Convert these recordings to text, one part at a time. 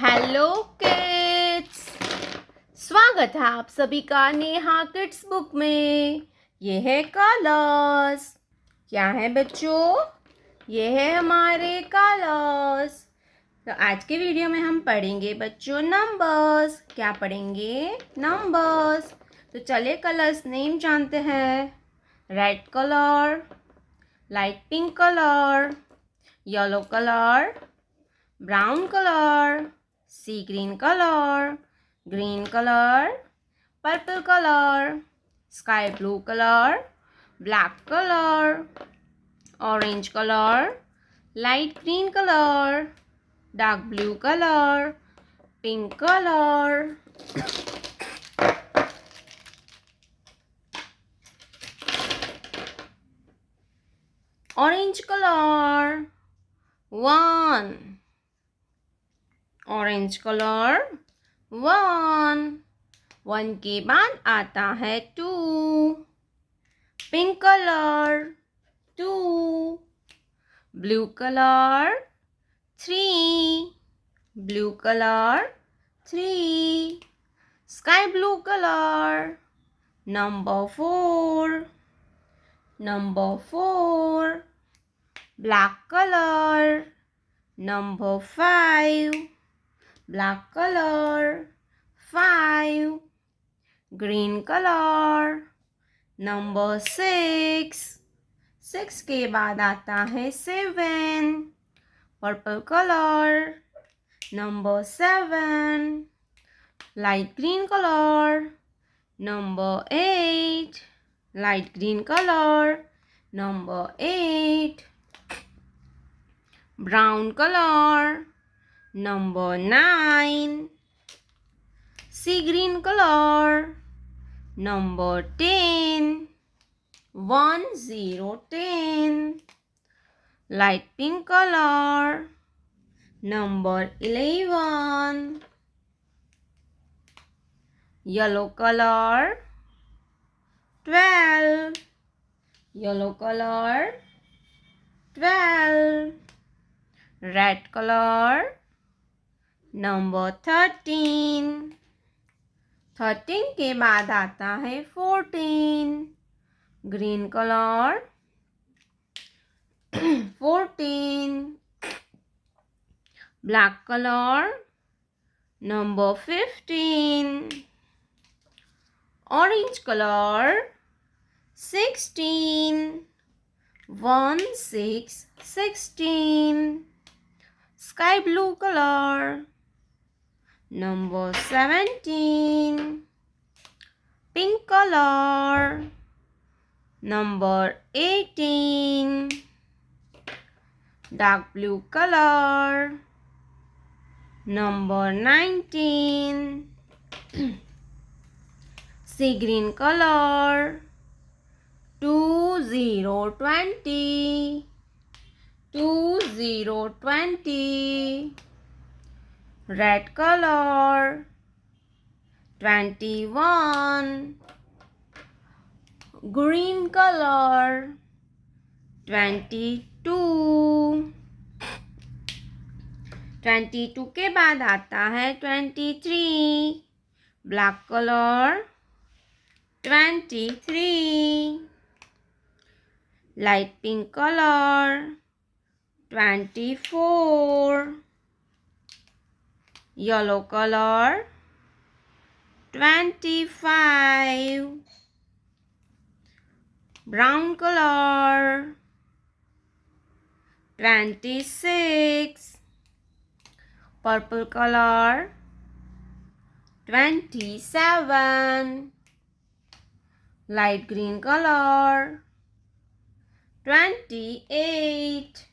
Hello kids. स्वागत है आप सभी का नेहा किड्स बुक में। ये है कलर्स। क्या है बच्चों? ये है हमारे कलर्स। तो आज के वीडियो में हम पढ़ेंगे बच्चों नंबर्स। क्या पढ़ेंगे? नंबर्स। तो चले कलर्स नेम जानते हैं। Red colour, light pink colour, yellow colour, brown color, sea green color, green color, purple color, sky blue color, black color, orange color, light green color, dark blue color, pink color. Orange color. 1. Orange colour 1 के बाद आता है 2. Pink colour 2. Blue colour 3. Blue colour 3. Sky blue colour number 4. Black colour number 5. Black color 5. Green color number 6. 6 के बाद आता है 7. Purple color number 7. Light green color number 8. Light green color number 8. Brown color number 9. Sea green color number 10. 10. Light pink color number 11. Yellow color 12. Yellow color 12. Red color number 13 के बाद आता है 14. Green colour 14. Black colour number 15. Orange colour 16. 16. Sky blue colour number 17. Pink color number 18. Dark blue color number 19. Sea green color 2020. 2020. Red color 21. Green color 22. 22 के बाद आता है 23. Black color 23. Light pink color 24. Yellow color 25. Brown color 26. Purple color 27. Light green color 28.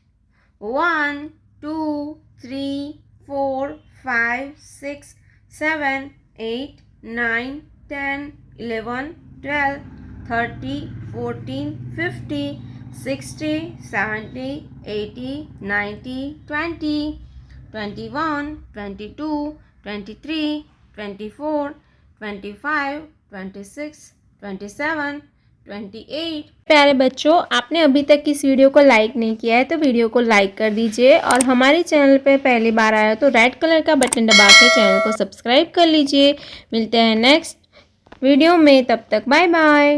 1 2 3 4 5 6 7 8 9 10 11 12 30 14 50 60 70 80 90 20 21 22 23 24 25 26 27 28। प्यारे बच्चों, आपने अभी तक इस वीडियो को लाइक नहीं किया है तो वीडियो को लाइक कर दीजिए और हमारे चैनल पे पहली बार आया तो रेड कलर का बटन दबा के चैनल को सब्सक्राइब कर लीजिए। मिलते हैं नेक्स्ट वीडियो में, तब तक बाय बाय।